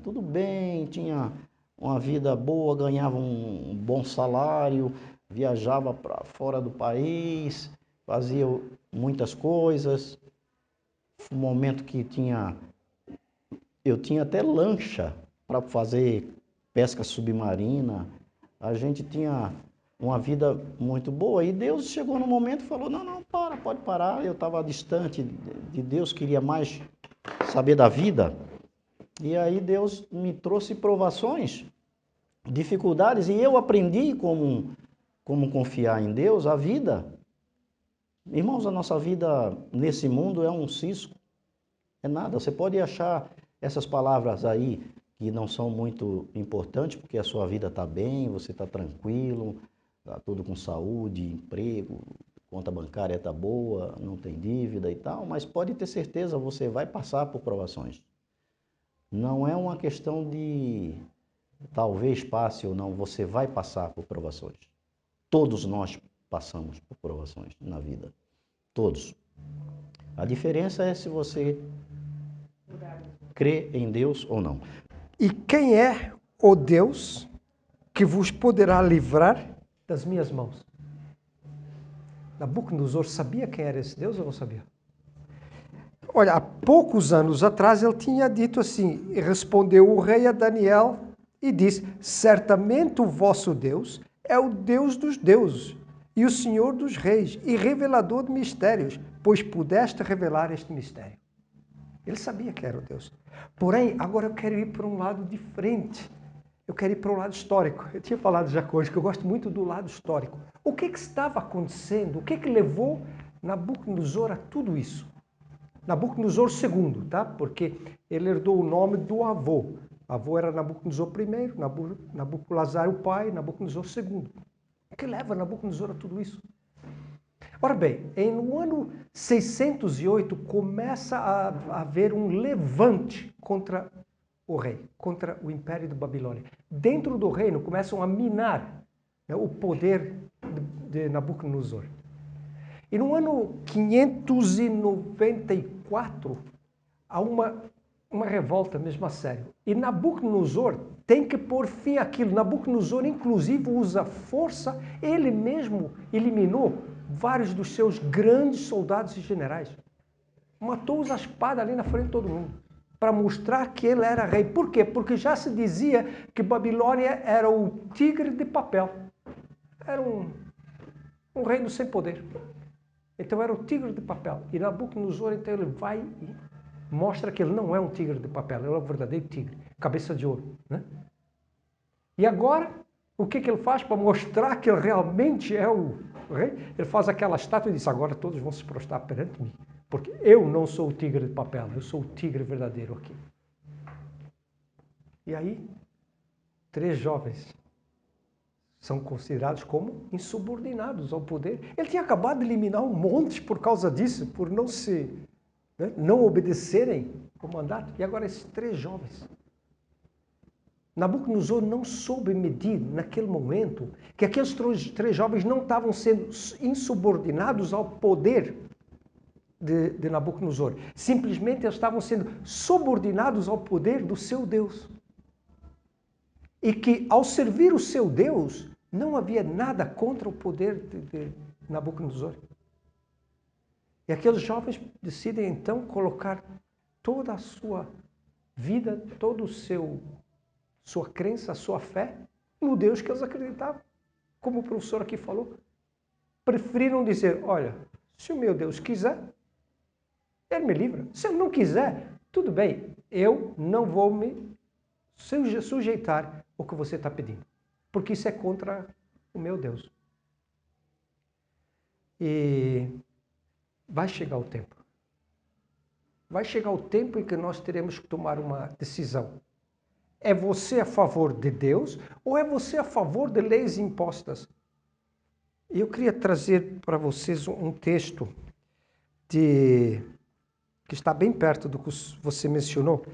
Tudo bem, tinha uma vida boa, ganhava um bom salário, viajava para fora do país, fazia muitas coisas. Um momento que eu tinha até lancha para fazer pesca submarina, a gente tinha uma vida muito boa, e Deus chegou no momento e falou, não, pode parar, eu estava distante de Deus, queria mais saber da vida. E aí Deus me trouxe provações, dificuldades, e eu aprendi como confiar em Deus, a vida. Irmãos, a nossa vida nesse mundo é um cisco, é nada. Você pode achar essas palavras aí que não são muito importantes, porque a sua vida está bem, você está tranquilo, está tudo com saúde, emprego, conta bancária está boa, não tem dívida e tal, mas pode ter certeza, você vai passar por provações. Não é uma questão de talvez passe ou não, você vai passar por provações. Todos nós passamos por provações na vida. Todos. A diferença é se você crê em Deus ou não. E quem é o Deus que vos poderá livrar das minhas mãos? Nabucodonosor sabia quem era esse Deus ou não sabia? Olha, há poucos anos atrás ele tinha dito assim, e respondeu o rei a Daniel e disse, certamente o vosso Deus é o Deus dos deuses e o Senhor dos reis e revelador de mistérios, pois pudeste revelar este mistério. Ele sabia que era o Deus. Porém, agora eu quero ir para um lado diferente. Eu quero ir para um lado histórico. Eu tinha falado já hoje que eu gosto muito do lado histórico. O que estava acontecendo? O que levou Nabucodonosor a tudo isso? Nabucodonosor II, tá? Porque ele herdou o nome do avô. O avô era Nabucodonosor I, Nabucodonosor o pai, Nabucodonosor II. O que leva Nabucodonosor a tudo isso? Ora bem, no ano 608 começa a haver um levante contra o rei, contra o Império da Babilônia. Dentro do reino começam a minar, né, o poder de Nabucodonosor. E no ano 594, há uma revolta mesmo a sério. E Nabucodonosor tem que pôr fim àquilo. Nabucodonosor, inclusive, usa força. Ele mesmo eliminou vários dos seus grandes soldados e generais. Matou-os à espada ali na frente de todo mundo, para mostrar que ele era rei. Por quê? Porque já se dizia que Babilônia era o tigre de papel. Era um reino sem poder. Então era o tigre de papel. E Nabucodonosor, então, ele vai e mostra que ele não é um tigre de papel, ele é um verdadeiro tigre, cabeça de ouro, né? E agora, o que ele faz para mostrar que ele realmente é o rei? Ele faz aquela estátua e diz, agora todos vão se prostrar perante mim, porque eu não sou o tigre de papel, eu sou o tigre verdadeiro aqui. E aí, 3 jovens são considerados como insubordinados ao poder. Ele tinha acabado de eliminar um monte por causa disso, por não obedecerem o mandato. E agora esses 3 jovens. Nabucodonosor não soube medir naquele momento que aqueles 3 jovens não estavam sendo insubordinados ao poder de Nabucodonosor. Simplesmente eles estavam sendo subordinados ao poder do seu Deus. E que ao servir o seu Deus, não havia nada contra o poder de Nabucodonosor. E aqueles jovens decidem então colocar toda a sua vida, todo o sua crença, a sua fé no Deus que eles acreditavam. Como o professor aqui falou, preferiram dizer, olha, se o meu Deus quiser, ele me livra. Se ele não quiser, tudo bem, eu não vou me sujeitar ao que você está pedindo, porque isso é contra o meu Deus. E vai chegar o tempo. Vai chegar o tempo em que nós teremos que tomar uma decisão. É você a favor de Deus ou é você a favor de leis impostas? E eu queria trazer para vocês um texto que está bem perto do que você mencionou,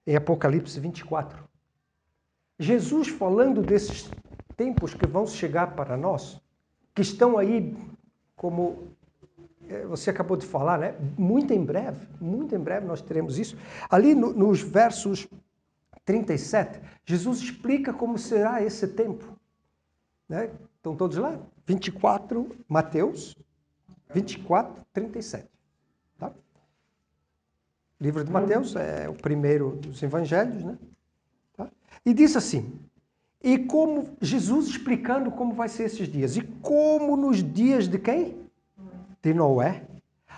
em Apocalipse 24. Jesus falando desses tempos que vão chegar para nós, que estão aí, como você acabou de falar, né? Muito em breve nós teremos isso. Ali nos versos 37, Jesus explica como será esse tempo. Né? Estão todos lá? 24, Mateus 24, 37. Tá? O livro de Mateus é o primeiro dos evangelhos, né? Tá? E diz assim, e como Jesus explicando como vai ser esses dias, e como nos dias de quem? De Noé.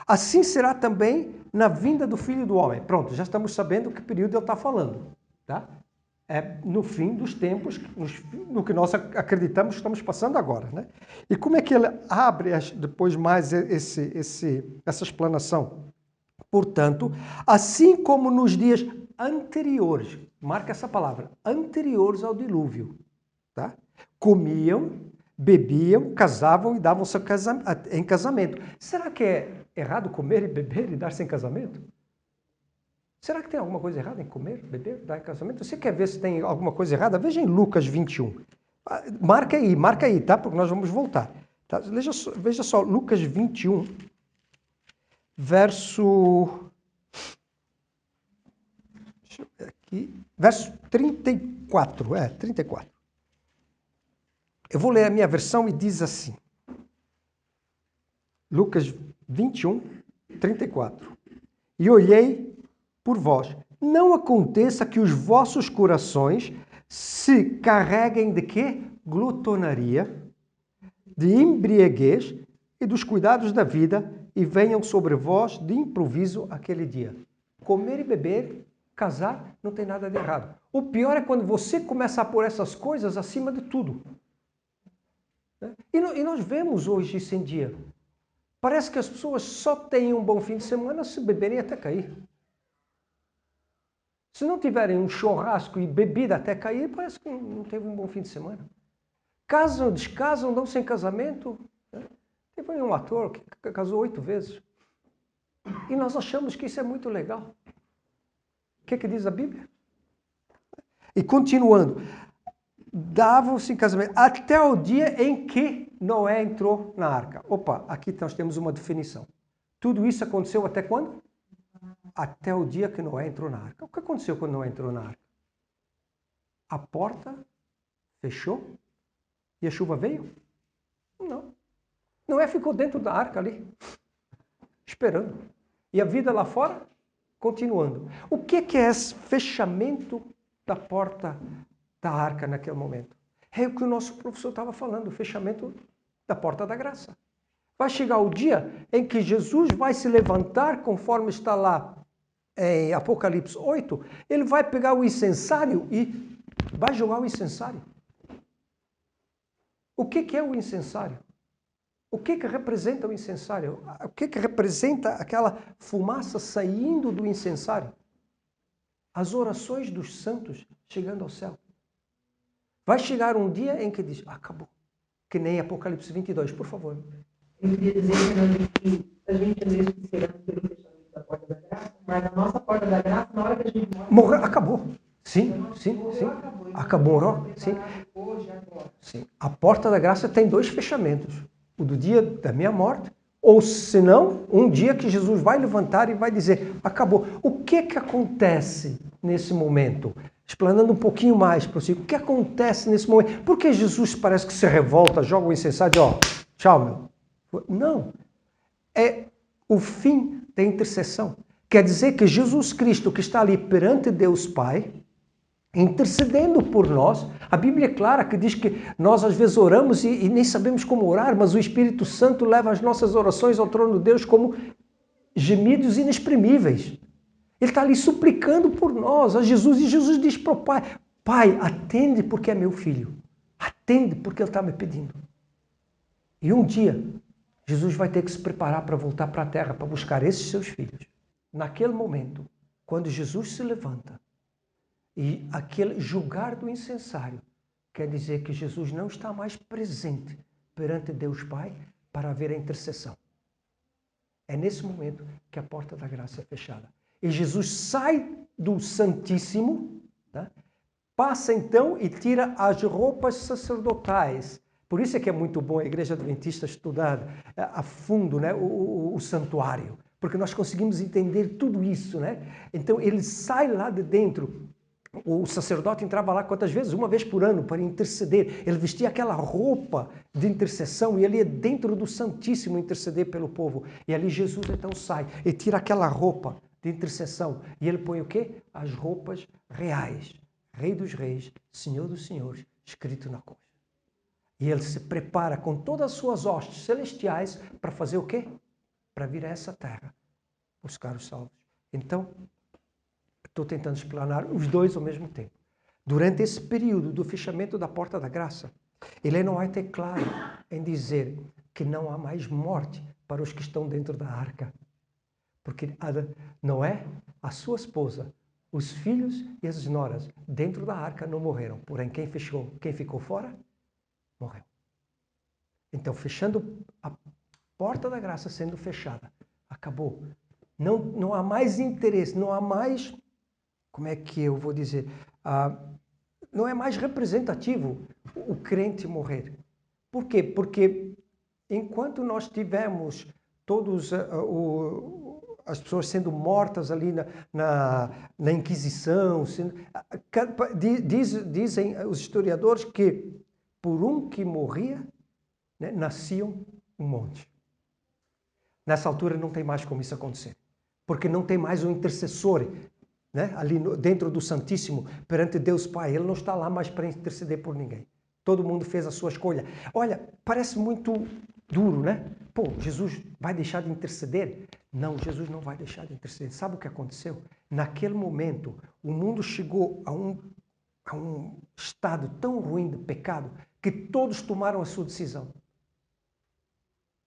Assim será também na vinda do Filho do Homem. Pronto, já estamos sabendo que período ele está falando. Tá? É no fim dos tempos, no que nós acreditamos que estamos passando agora. Né? E como é que ele abre depois mais essa explanação? Portanto, assim como nos dias anteriores, marca essa palavra, anteriores ao dilúvio, tá? Comiam, bebiam, casavam e davam-se em casamento. Será que é errado comer e beber e dar-se em casamento? Será que tem alguma coisa errada em comer, beber, dar em casamento? Você quer ver se tem alguma coisa errada? Veja em Lucas 21. Marca aí, tá? Porque nós vamos voltar. Tá? Veja só, Lucas 21, verso... Deixa eu ver aqui. Verso 34. 34. Eu vou ler a minha versão e diz assim. Lucas 21, 34. E olhei por vós. Não aconteça que os vossos corações se carreguem de quê? Glutonaria, de embriaguez e dos cuidados da vida e venham sobre vós de improviso aquele dia. Comer e beber, casar, não tem nada de errado. O pior é quando você começa a pôr essas coisas acima de tudo. E nós vemos hoje isso em dia. Parece que as pessoas só têm um bom fim de semana se beberem até cair. Se não tiverem um churrasco e bebida até cair, parece que não teve um bom fim de semana. Casam, descasam, dão-se em casamento. Teve um ator que casou 8 vezes. E nós achamos que isso é muito legal. O que diz a Bíblia? E continuando, davam-se em casamento até o dia em que Noé entrou na arca. Opa, aqui nós temos uma definição. Tudo isso aconteceu até quando? Até o dia que Noé entrou na arca. O que aconteceu quando Noé entrou na arca? a porta fechou e a chuva veio? Não. Noé ficou dentro da arca ali, esperando. E a vida lá fora, continuando. O que é esse fechamento da porta da arca naquele momento? É o que o nosso professor estava falando, o fechamento da porta da graça. Vai chegar o dia em que Jesus vai se levantar, conforme está lá em Apocalipse 8, ele vai pegar o incensário e vai jogar o incensário. O que é o incensário? O que representa o incensário? O que representa aquela fumaça saindo do incensário? As orações dos santos chegando ao céu. Vai chegar um dia em que diz, acabou. Que nem Apocalipse 22, por favor. Eu queria dizer, Fernando, que a gente às vezes esperamos pelo fechamento da porta da graça, mas a nossa porta da graça, na hora que a gente morre, acabou. Sim. Acabou, sim. Sim. A porta da graça tem 2 fechamentos. O do dia da minha morte, ou senão, um dia que Jesus vai levantar e vai dizer, acabou. O que acontece nesse momento? Explanando um pouquinho mais para você, o que acontece nesse momento? Por que Jesus parece que se revolta, joga o incensário e diz, ó, tchau, meu. Não. É o fim da intercessão. Quer dizer que Jesus Cristo, que está ali perante Deus Pai, intercedendo por nós, a Bíblia é clara que diz que nós às vezes oramos e nem sabemos como orar, mas o Espírito Santo leva as nossas orações ao trono de Deus como gemidos inexprimíveis. Ele está ali suplicando por nós, a Jesus, e Jesus diz para o Pai, Pai, atende porque é meu filho, atende porque ele está me pedindo. E um dia, Jesus vai ter que se preparar para voltar para a terra, para buscar esses seus filhos. Naquele momento, quando Jesus se levanta, e aquele julgar do incensário, quer dizer que Jesus não está mais presente perante Deus Pai para haver a intercessão. É nesse momento que a porta da graça é fechada. E Jesus sai do Santíssimo, né? Passa então e tira as roupas sacerdotais. Por isso é que é muito bom a Igreja Adventista estudar a fundo, né, o santuário, porque nós conseguimos entender tudo isso, né? Então ele sai lá de dentro. O sacerdote entrava lá quantas vezes? Uma vez por ano para interceder. Ele vestia aquela roupa de intercessão e ele ia dentro do Santíssimo interceder pelo povo. E ali Jesus então sai e tira aquela roupa de intercessão e ele põe o quê? As roupas reais. Rei dos reis, Senhor dos senhores, escrito na coxa. E ele se prepara com todas as suas hostes celestiais para fazer o quê? Para vir a essa terra, buscar os salvos. Então, estou tentando explanar os dois ao mesmo tempo. Durante esse período do fechamento da porta da graça, ele não vai ter claro em dizer que não há mais morte para os que estão dentro da arca. Porque Noé, a sua esposa, os filhos e as noras dentro da arca não morreram. Porém, quem ficou fora, morreu. Então, fechando a porta da graça sendo fechada, acabou. Não há mais interesse, não há mais, como é que eu vou dizer, não é mais representativo o crente morrer. Por quê? Porque enquanto nós tivemos todos as pessoas sendo mortas ali na Inquisição, dizem os historiadores que por um que morria, né, nasciam um monte. Nessa altura não tem mais como isso acontecer, porque não tem mais um intercessor, né, ali dentro do Santíssimo, perante Deus Pai. Ele não está lá mais para interceder por ninguém. Todo mundo fez a sua escolha. Olha, parece muito duro, né? Pô, Jesus vai deixar de interceder? Não, Jesus não vai deixar de interceder. Sabe o que aconteceu? Naquele momento, o mundo chegou a um estado tão ruim de pecado que todos tomaram a sua decisão.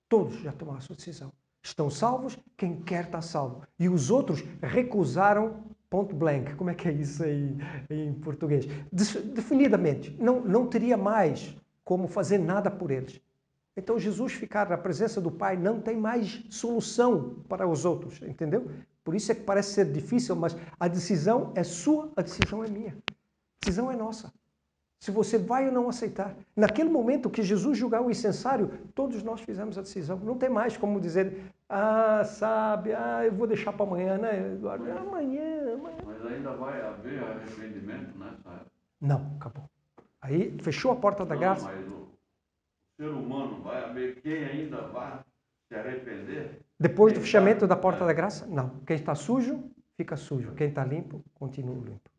Todos já tomaram a sua decisão. Estão salvos quem quer estar salvo. E os outros recusaram ponto blank. Como é que é isso aí em português? Definidamente. Não teria mais como fazer nada por eles. Então Jesus ficar na presença do Pai não tem mais solução para os outros, entendeu? Por isso é que parece ser difícil, mas a decisão é sua, a decisão é minha. A decisão é nossa. Se você vai ou não aceitar. Naquele momento que Jesus julgar o incensário, todos nós fizemos a decisão. Não tem mais como dizer, eu vou deixar para amanhã, né, Eduardo? Amanhã. Mas ainda vai haver arrependimento nessa época? Não, acabou. Aí fechou a porta da graça. Mas o ser humano vai haver quem ainda vai se arrepender? Depois do fechamento da porta da graça? Não. Quem está sujo, fica sujo. Quem está limpo, continua limpo.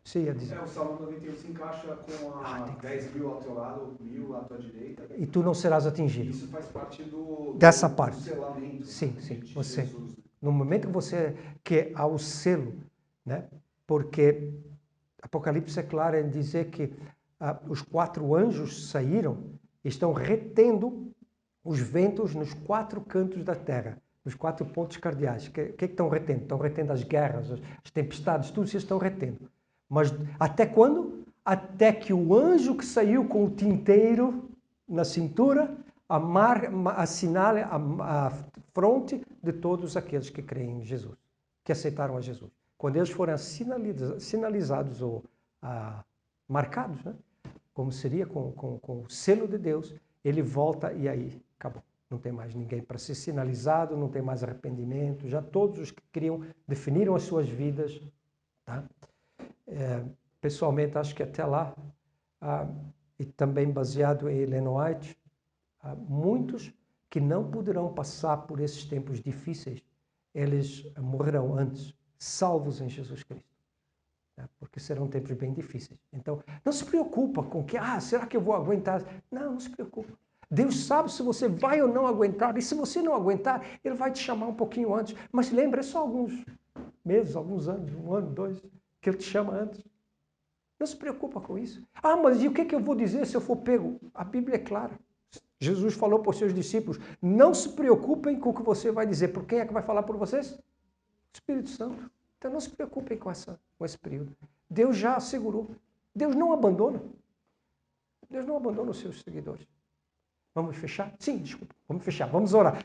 Sim, ia dizer. O Salmo 91 se encaixa com a 10 mil ao teu lado, 1000 à tua direita. E tu não serás atingido. Isso faz parte dessa do parte. selamento. Sim. De Você. Jesus. No momento que há o selo, né? Porque Apocalipse é claro em dizer que os 4 anjos saíram e estão retendo os ventos nos 4 cantos da terra, nos 4 pontos cardeais. O que estão retendo? Estão retendo as guerras, as tempestades, tudo isso estão retendo. Mas até quando? Até que o anjo que saiu com o tinteiro na cintura assinale a fronte de todos aqueles que creem em Jesus, que aceitaram a Jesus. Quando eles forem sinalizados ou marcados, né? Como seria com o selo de Deus, ele volta e aí acabou. Não tem mais ninguém para ser sinalizado, não tem mais arrependimento. Já todos os que criam definiram as suas vidas. Tá? Pessoalmente, acho que até lá, e também baseado em Ellen White, muitos que não poderão passar por esses tempos difíceis, eles morrerão antes, salvos em Jesus Cristo. Porque serão tempos bem difíceis. Então, não se preocupa com que, será que eu vou aguentar? Não se preocupa. Deus sabe se você vai ou não aguentar, e se você não aguentar, Ele vai te chamar um pouquinho antes. Mas lembra, é só alguns meses, alguns anos, 1 ano, 2, que Ele te chama antes. Não se preocupa com isso. Mas e o que eu vou dizer se eu for pego? A Bíblia é clara. Jesus falou para os seus discípulos, não se preocupem com o que você vai dizer. Por quem é que vai falar por vocês? O Espírito Santo. Então não se preocupem com esse período. Deus já assegurou. Deus não abandona. Deus não abandona os seus seguidores. Vamos fechar? Sim, desculpa. Vamos fechar. Vamos orar.